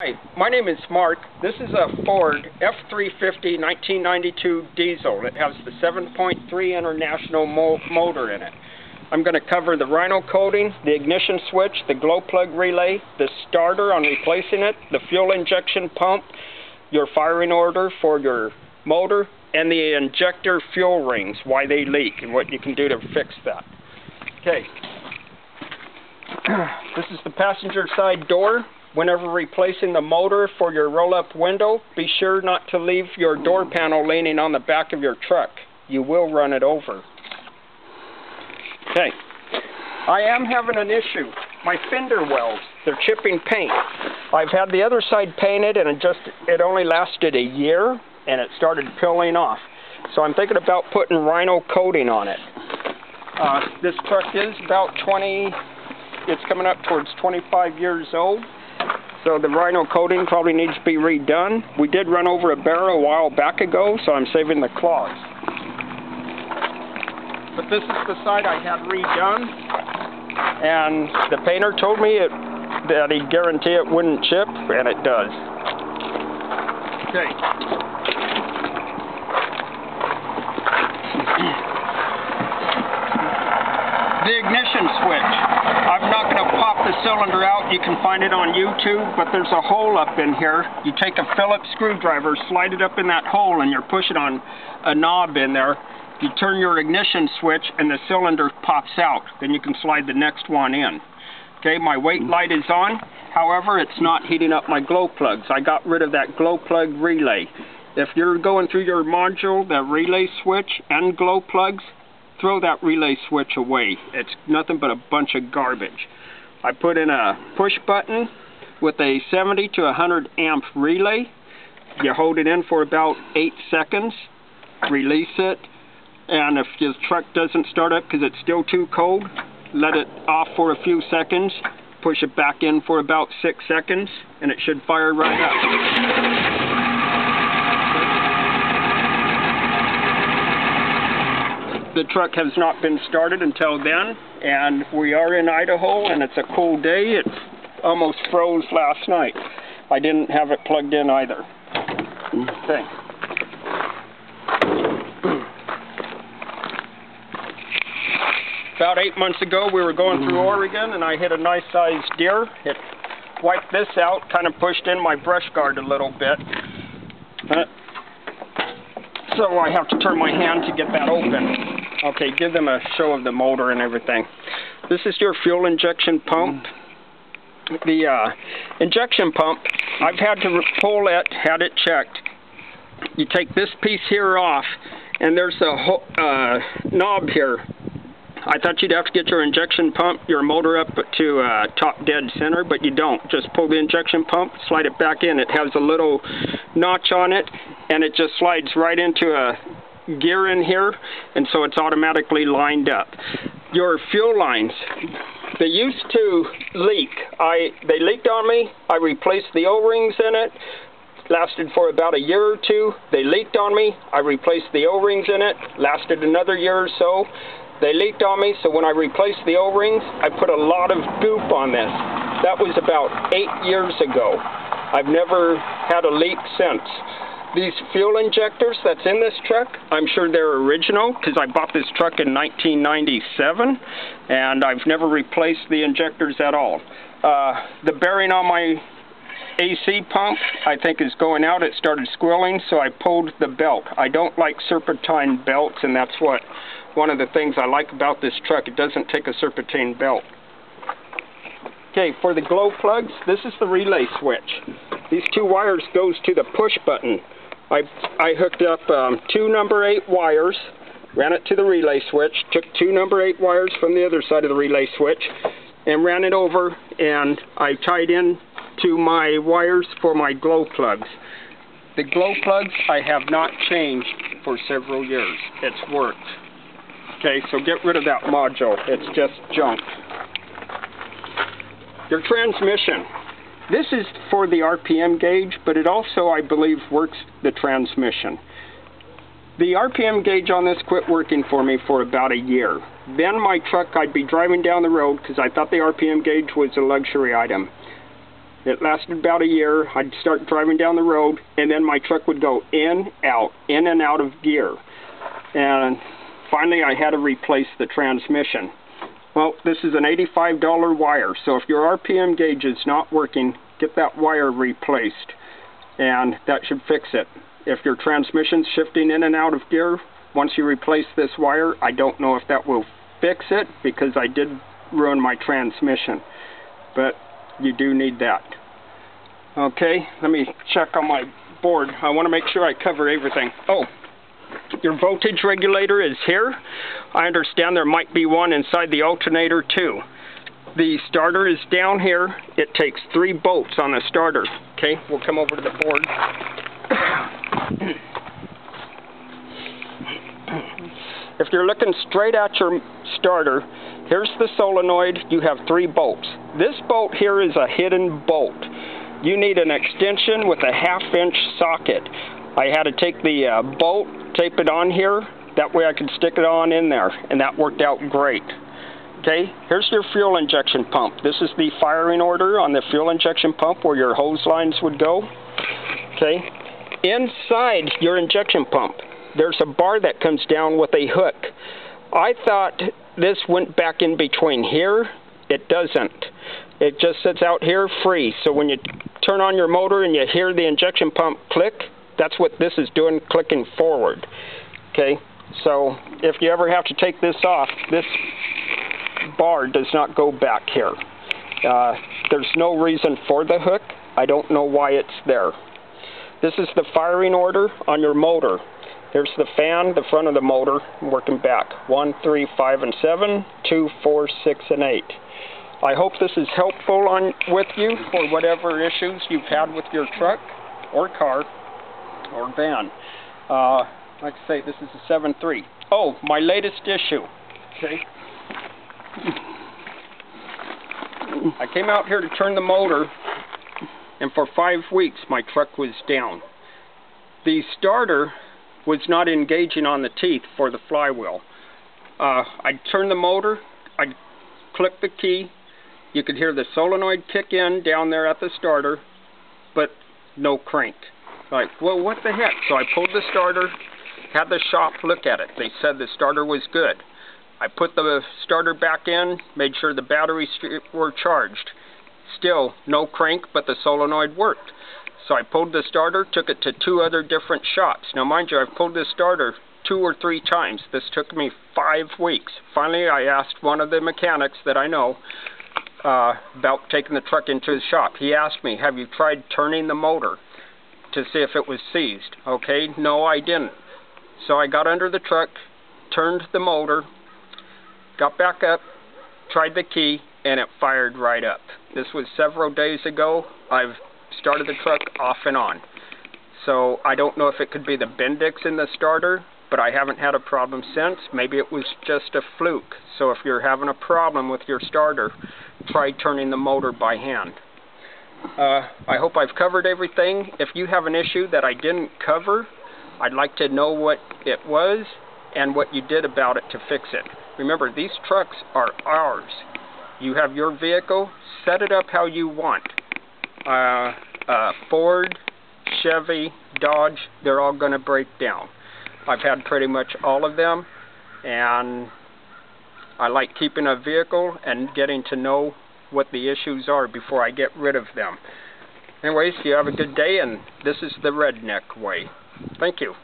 Hi, my name is Mark. This is a Ford F-350 1992 diesel. It has the 7.3 International motor in it. I'm going to cover the rhino coating, the ignition switch, the glow plug relay, the starter on replacing it, the fuel injection pump, your firing order for your motor, and the injector fuel rings, why they leak, and what you can do to fix that. Okay. This is the passenger side door. Whenever replacing the motor for your roll-up window, be sure not to leave your door panel leaning on the back of your truck. You will run it over. Okay. I am having an issue. My fender wells, they're chipping paint. I've had the other side painted and it only lasted a year and it started peeling off. So I'm thinking about putting rhino coating on it. This truck is about it's coming up towards 25 years old. So the rhino coating probably needs to be redone. We did run over a barrel a while back ago, so I'm saving the claws. But this is the side I had redone, and the painter told me that he'd guarantee it wouldn't chip, and it does. Okay. The ignition switch. I'm not going to pop the cylinder out. You can find it on YouTube, but there's a hole up in here. You take a Phillips screwdriver, slide it up in that hole, and you're pushing on a knob in there. You turn your ignition switch, and the cylinder pops out. Then you can slide the next one in. Okay, my wait light is on. However, it's not heating up my glow plugs. I got rid of that glow plug relay. If you're going through your module, the relay switch and glow plugs, throw that relay switch away. It's nothing but a bunch of garbage. I put in a push button with a 70 to 100 amp relay. You hold it in for about 8 seconds, release it, and if your truck doesn't start up because it's still too cold, let it off for a few seconds, push it back in for about 6 seconds, and it should fire right up. The truck has not been started until then, and we are in Idaho, and it's a cool day. It almost froze last night. I didn't have it plugged in either. Okay. About 8 months ago, we were going through Oregon, and I hit a nice-sized deer. It wiped this out, kind of pushed in my brush guard a little bit. So I have to turn my hand to get that open. Okay, give them a show of the motor and everything. This is your fuel injection pump. The injection pump, I've had to pull it, had it checked. You take this piece here off, and there's a knob here. I thought you'd have to get your injection pump, your motor up to top dead center, but you don't. Just pull the injection pump, slide it back in. It has a little notch on it, and it just slides right into a gear in here, and so it's automatically lined up. Your fuel lines, they used to leak. They leaked on me. I replaced the O-rings in it. Lasted for about a year or two. They leaked on me. I replaced the O-rings in it. Lasted another year or so. They leaked on me, so when I replaced the O-rings, I put a lot of goop on this. That was about 8 years ago. I've never had a leak since. These fuel injectors that's in this truck, I'm sure they're original because I bought this truck in 1997, and I've never replaced the injectors at all. The bearing on my AC pump, I think, is going out. It started squealing, so I pulled the belt. I don't like serpentine belts, and that's one of the things I like about this truck. It doesn't take a serpentine belt. Okay, for the glow plugs, this is the relay switch. These 2 wires goes to the push button. I hooked up 2 number 8 wires, ran it to the relay switch, took 2 number 8 wires from the other side of the relay switch, and ran it over, and I tied in to my wires for my glow plugs. The glow plugs I have not changed for several years. It's worked. Okay, so get rid of that module. It's just junk. Your transmission. This is for the RPM gauge, but it also, I believe, works the transmission. The RPM gauge on this quit working for me for about a year. Then my truck, I'd be driving down the road because I thought the RPM gauge was a luxury item. It lasted about a year. I'd start driving down the road, and then my truck would go in and out of gear. And finally, I had to replace the transmission. Well, this is an $85 wire, so if your RPM gauge is not working, get that wire replaced, and that should fix it. If your transmission's shifting in and out of gear, once you replace this wire, I don't know if that will fix it, because I did ruin my transmission, but you do need that. Okay, let me check on my board. I want to make sure I cover everything. Oh, your voltage regulator is here. I understand there might be one inside the alternator too. The starter is down here. It takes 3 bolts on the starter. Okay, we'll come over to the board. If you're looking straight at your starter, here's the solenoid. You have 3 bolts. This bolt here is a hidden bolt. You need an extension with a 1/2-inch socket. I had to take the bolt, tape it on here. That way I could stick it on in there, and that worked out great. Okay, here's your fuel injection pump. This is the firing order on the fuel injection pump where your hose lines would go. Okay, inside your injection pump, there's a bar that comes down with a hook. I thought this went back in between here. It doesn't. It just sits out here free. So when you turn on your motor and you hear the injection pump click, that's what this is doing, clicking forward. Okay, so if you ever have to take this off, this bar does not go back here. There's no reason for the hook. I don't know why it's there. This is the firing order on your motor. Here's the fan, the front of the motor, working back. 1, 3, 5, and 7, 2, 4, 6, and 8. I hope this is helpful with you for whatever issues you've had with your truck or car or van. Like I say, this is a 7.3. Oh, my latest issue. Okay. I came out here to turn the motor, and for 5 weeks my truck was down. The starter was not engaging on the teeth for the flywheel. I'd turn the motor, I'd click the key, you could hear the solenoid kick in down there at the starter, but no crank. Like, well, what the heck? So I pulled the starter, had the shop look at it. They said the starter was good. I put the starter back in, made sure the batteries were charged. Still, no crank, but the solenoid worked. So I pulled the starter, took it to 2 other different shops. Now mind you, I've pulled this starter 2 or 3 times. This took me 5 weeks. Finally, I asked one of the mechanics that I know about taking the truck into his shop. He asked me, have you tried turning the motor to see if it was seized? Okay, no, I didn't. So I got under the truck, turned the motor, got back up, tried the key, and it fired right up. This was several days ago. I've started the truck off and on. So I don't know if it could be the Bendix in the starter, but I haven't had a problem since. Maybe it was just a fluke. So if you're having a problem with your starter, try turning the motor by hand. I hope I've covered everything. If you have an issue that I didn't cover, I'd like to know what it was and what you did about it to fix it. Remember, these trucks are ours. You have your vehicle, set it up how you want. Ford, Chevy, Dodge, they're all going to break down. I've had pretty much all of them, and I like keeping a vehicle and getting to know what the issues are before I get rid of them. Anyways, you have a good day, and this is the Redneck Way. Thank you.